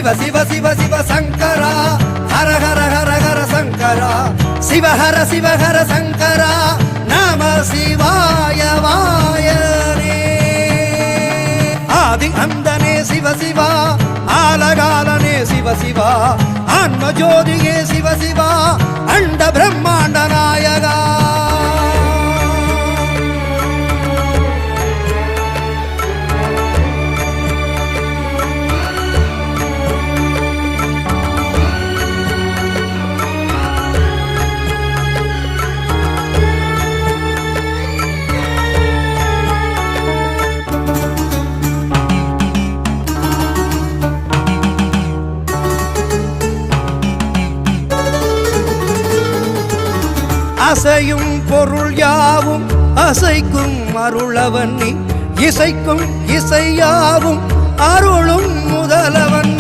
சிவ சிவ சிவ சிவ சங்கரா ஹர ஹர ஹர ஹர சங்கரா சிவஹர சிவஹர சங்கரா நம சிவாய வாயனே ஆதி அந்தனே சிவ சிவா ஆலகாலனே சிவ சிவா ஆன்ம ஜோதியே சிவ சிவா அண்ட பிரம்மாண்ட நாயகா அசையும் பொருள் யாவும் அசைக்கும் அருளவன் நீ இசைக்கும் இசையாவும் அருளும் முதலவன்